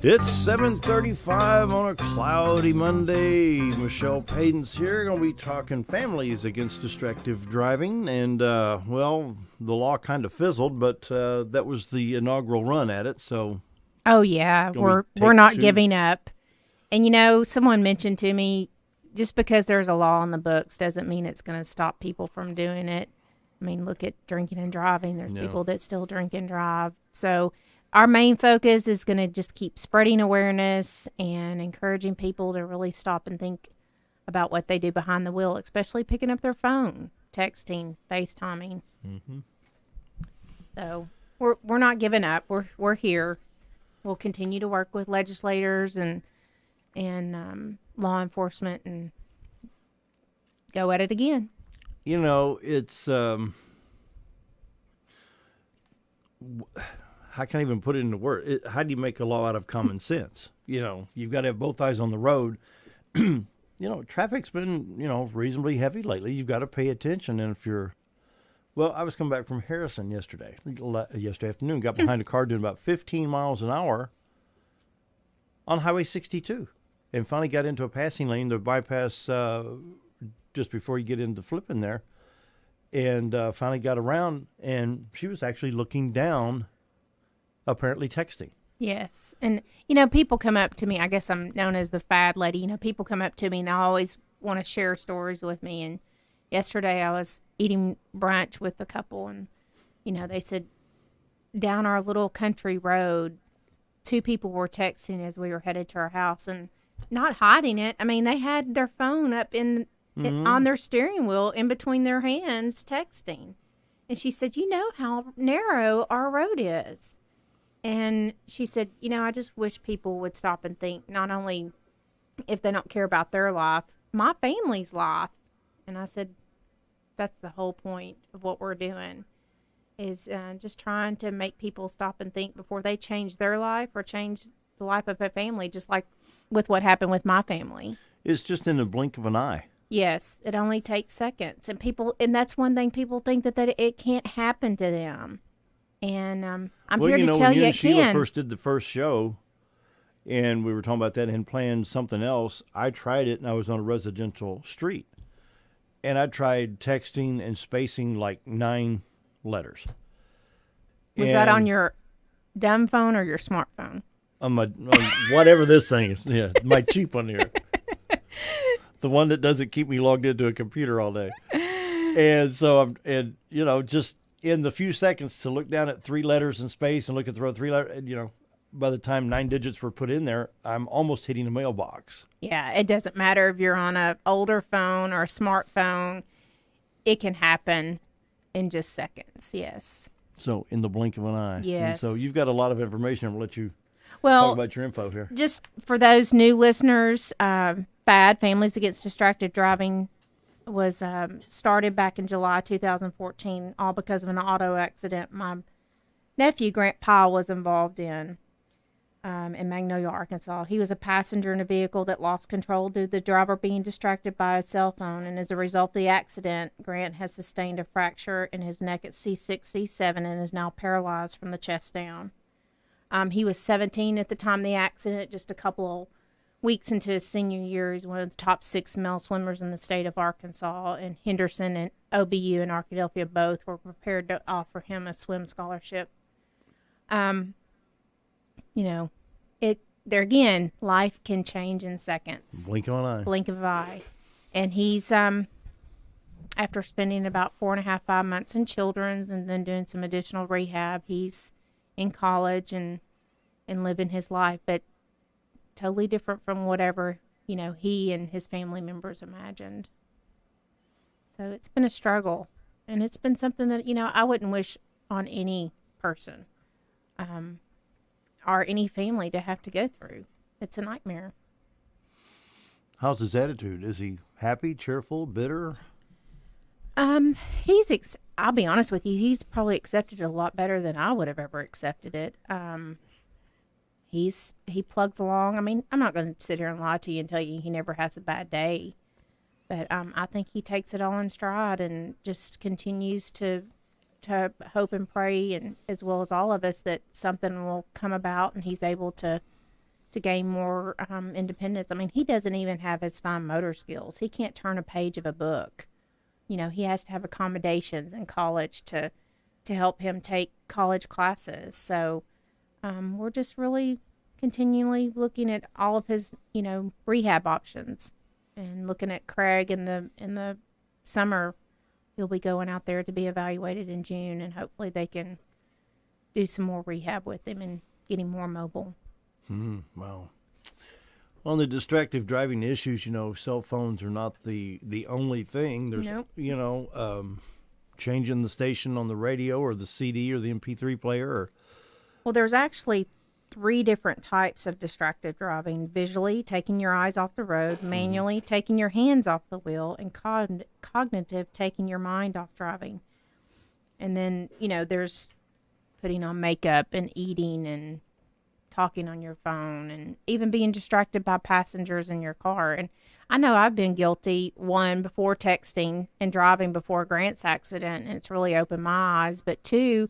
It's 7:35 on a cloudy Monday. Michele, Paden's here. Going to be talking families against distractive driving. And, well, the law kind of fizzled, but that was the inaugural run at it. So, oh, yeah, we're not giving up. And, you know, someone mentioned to me, just because there's a law on the books doesn't mean it's going to stop people from doing it. I mean, look at drinking and driving. There's people that still drink and drive. So our main focus is going to just keep spreading awareness and encouraging people to really stop and think about what they do behind the wheel, especially picking up their phone, texting, FaceTiming. Mm-hmm. So we're not giving up. We're here. We'll continue to work with legislators and law enforcement and go at it again. You know, it's I can't even put it into words. How do you make a law out of common sense? You know, you've got to have both eyes on the road. You know, traffic's been, reasonably heavy lately. You've got to pay attention. And if you're, well, I was coming back from Harrison yesterday afternoon, got behind a car doing about 15 miles an hour on Highway 62 and finally got into a passing lane to bypass just before you get into flipping there. And finally got around, and she was actually looking down, apparently texting. Yes. And, people come up to me. I guess I'm known as the fad lady. People come up to me, and they always want to share stories with me. And yesterday I was eating brunch with a couple, and, they said down our little country road, two people were texting as we were headed to our house and not hiding it. I mean, they had their phone up on their steering wheel in between their hands texting. And she said, you know how narrow our road is. And she said, I just wish people would stop and think, not only if they don't care about their life, my family's life. And I said, that's the whole point of what we're doing, is just trying to make people stop and think before they change their life or change the life of a family, just like with what happened with my family. It's just in the blink of an eye. Yes, it only takes seconds, and that's one thing people think that it can't happen to them. And I'm here to tell you it can. Sheila first did the first show, and we were talking about that and planned something else. I tried it, and I was on a residential street, and I tried texting and spacing like 9 letters. Was that on your dumb phone or your smartphone? On whatever this thing is, my cheap one here. The one that doesn't keep me logged into a computer all day. And so just in the few seconds to look down at 3 letters in space and look at the row 3 letters, by the time 9 digits were put in there, I'm almost hitting a mailbox. Yeah, it doesn't matter if you're on an older phone or a smartphone. It can happen in just seconds, yes. So in the blink of an eye. Yes. And so you've got a lot of information. I'm going to let you talk about your info here. Just for those new listeners, FAD, Families Against Distracted Driving, was started back in July 2014, all because of an auto accident my nephew, Grant Powell, was involved in Magnolia, Arkansas. He was a passenger in a vehicle that lost control due to the driver being distracted by a cell phone, and as a result of the accident, Grant has sustained a fracture in his neck at C6, C7, and is now paralyzed from the chest down. He was 17 at the time of the accident, just a couple of weeks into his senior year. He's one of the top 6 male swimmers in the state of Arkansas, and Henderson and OBU and Arkadelphia both were prepared to offer him a swim scholarship. There again, life can change in seconds. Blink of an eye. Blink of an eye. And he's, after spending about 4.5, 5 months in children's and then doing some additional rehab, he's in college and living his life, but totally different from whatever, he and his family members imagined. So it's been a struggle, and it's been something that, I wouldn't wish on any person or any family to have to go through. It's a nightmare. How's his attitude? Is he happy, cheerful, bitter? I'll be honest with you, he's probably accepted it a lot better than I would have ever accepted it. He plugs along. I mean, I'm not going to sit here and lie to you and tell you he never has a bad day, but I think he takes it all in stride and just continues to hope and pray, and as well as all of us, that something will come about and he's able to to gain more independence. I mean, he doesn't even have his fine motor skills. He can't turn a page of a book. You know, he has to have accommodations in college to help him take college classes. So we're just really continually looking at all of his, you know, rehab options, and looking at Craig in the summer. He'll be going out there to be evaluated in June, and hopefully they can do some more rehab with him and get him more mobile. Wow. On the distractive driving issues, you know, cell phones are not the only thing. There's, Nope. you know, changing the station on the radio or the CD or the MP3 player. Or Well, there's actually 3 different types of distracted driving: visually, taking your eyes off the road; manually, taking your hands off the wheel; and cognitive, taking your mind off driving. And then, you know, there's putting on makeup and eating and talking on your phone, and even being distracted by passengers in your car. And I know I've been guilty, one, before texting and driving before Grant's accident, and it's really opened my eyes. But 2,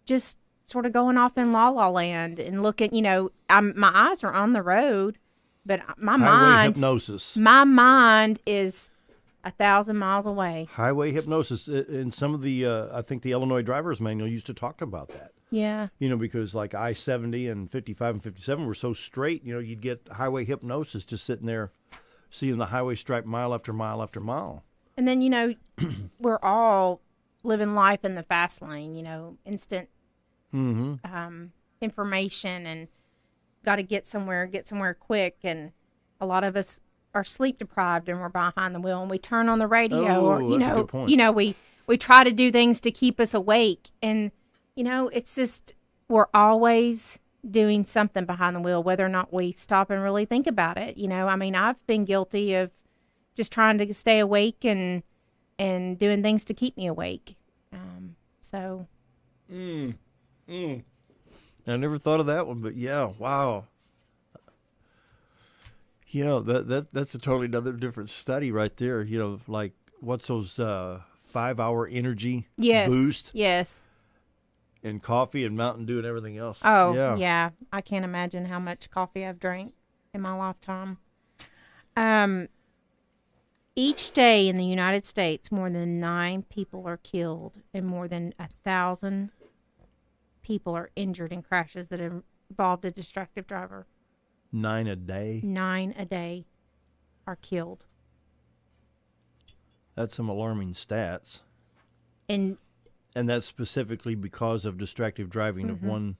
just sort of going off in la la land and looking, you know, my eyes are on the road, but highway hypnosis. My mind is 1,000 miles away. Highway hypnosis. In some of the, I think the Illinois driver's manual used to talk about that. Yeah. You know, because like I-70 and 55 and 57 were so straight, you know, you'd get highway hypnosis just sitting there seeing the highway stripe mile after mile after mile. And then, you know, we're all living life in the fast lane, you know, instant information, and got to get somewhere quick. And a lot of us are sleep deprived, and we're behind the wheel, and we turn on the radio, or, you that's a know, good point. you know, we try to do things to keep us awake. And, you know, it's just, we're always doing something behind the wheel, whether or not we stop and really think about it. You know, I mean, I've been guilty of just trying to stay awake and doing things to keep me awake. So. I never thought of that one, but yeah, wow. You know, that's a totally another different study right there. You know, like what's those 5-hour energy boost? Yes. And coffee and Mountain Dew and everything else. Oh, yeah. I can't imagine how much coffee I've drank in my lifetime. Each day in the United States, more than 9 people are killed, and more than 1,000 people are injured in crashes that involved a distracted driver. 9 a day? 9 a day are killed. That's some alarming stats. And that's specifically because of distractive driving of one.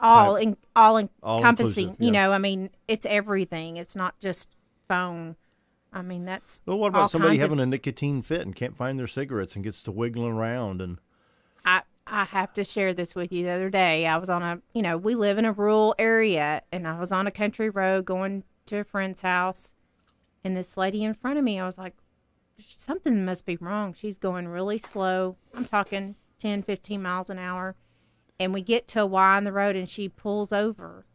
All encompassing. Inclusive, yeah. You know, I mean, it's everything. It's not just phone. I mean, that's. Well, what about somebody having a nicotine fit and can't find their cigarettes and gets to wiggling around? And I have to share this with you. The other day, I was on we live in a rural area, and I was on a country road going to a friend's house, and this lady in front of me, I was like, something must be wrong. She's going really slow. I'm talking 10, 15 miles an hour. And we get to a Y on the road, and she pulls over.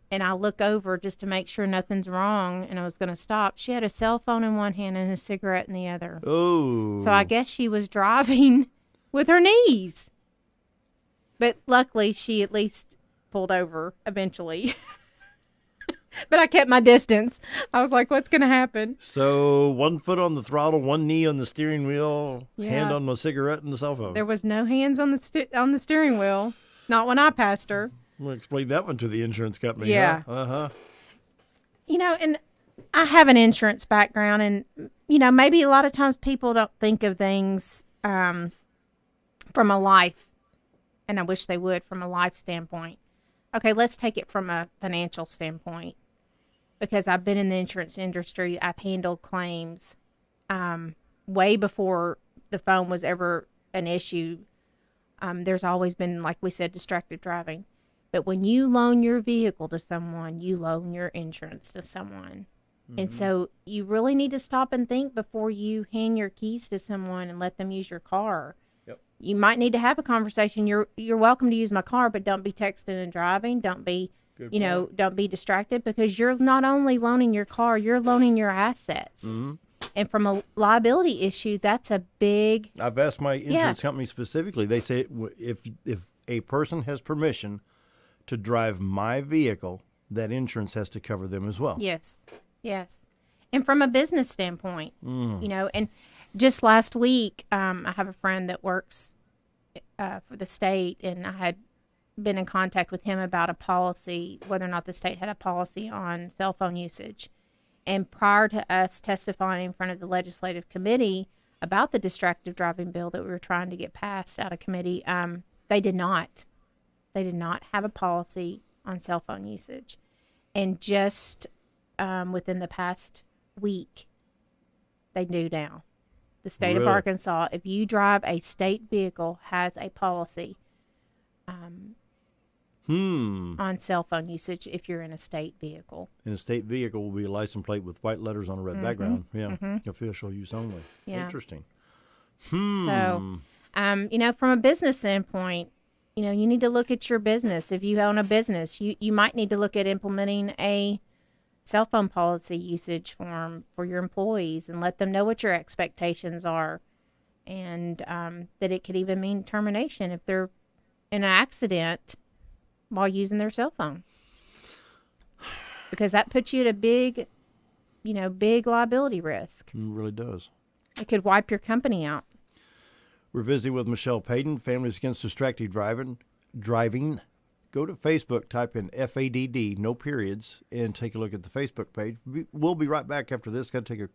And I look over just to make sure nothing's wrong, and I was going to stop. She had a cell phone in one hand and a cigarette in the other. Oh. So I guess she was driving with her knees. But luckily, she at least pulled over eventually. But I kept my distance. I was like, what's going to happen? So 1 foot on the throttle, 1 knee on the steering wheel, Yeah. hand on the cigarette and the cell phone. There was no hands on the steering wheel. Not when I passed her. We'll explain that one to the insurance company. Yeah. Huh? Uh-huh. You know, and I have an insurance background, and, you know, maybe a lot of times people don't think of things from a life, and I wish they would, from a life standpoint. Okay, let's take it from a financial standpoint, because I've been in the insurance industry. I've handled claims way before the phone was ever an issue. There's always been, like we said, distracted driving. But when you loan your vehicle to someone, you loan your insurance to someone. Mm-hmm. And so you really need to stop and think before you hand your keys to someone and let them use your car. Yep. You might need to have a conversation. You're welcome to use my car, but don't be texting and driving. Don't be, don't be distracted, because you're not only loaning your car, you're loaning your assets. Mm-hmm. And from a liability issue, that's a big. I've asked my insurance company specifically. They say if a person has permission to drive my vehicle, that insurance has to cover them as well. Yes, yes. And from a business standpoint, and just last week, I have a friend that works for the state, and I had been in contact with him about a policy, whether or not the state had a policy on cell phone usage. And prior to us testifying in front of the legislative committee about the distractive driving bill that we were trying to get passed out of committee, they did not. They did not have a policy on cell phone usage. And just within the past week, they do now. The state of Arkansas, if you drive a state vehicle, has a policy on cell phone usage if you're in a state vehicle. And a state vehicle will be a license plate with white letters on a red background. Yeah, official use only. Yeah. Interesting. So, from a business standpoint, you need to look at your business. If you own a business, you might need to look at implementing a cell phone policy usage form for your employees and let them know what your expectations are, and that it could even mean termination if they're in an accident while using their cell phone, because that puts you at a big liability risk. It really does. It could wipe your company out. We're visiting with Michele Paden, Families Against Distractive Driving. Go to Facebook, type in FADD, no periods, and take a look at the Facebook page. We'll be right back after this. Got to take a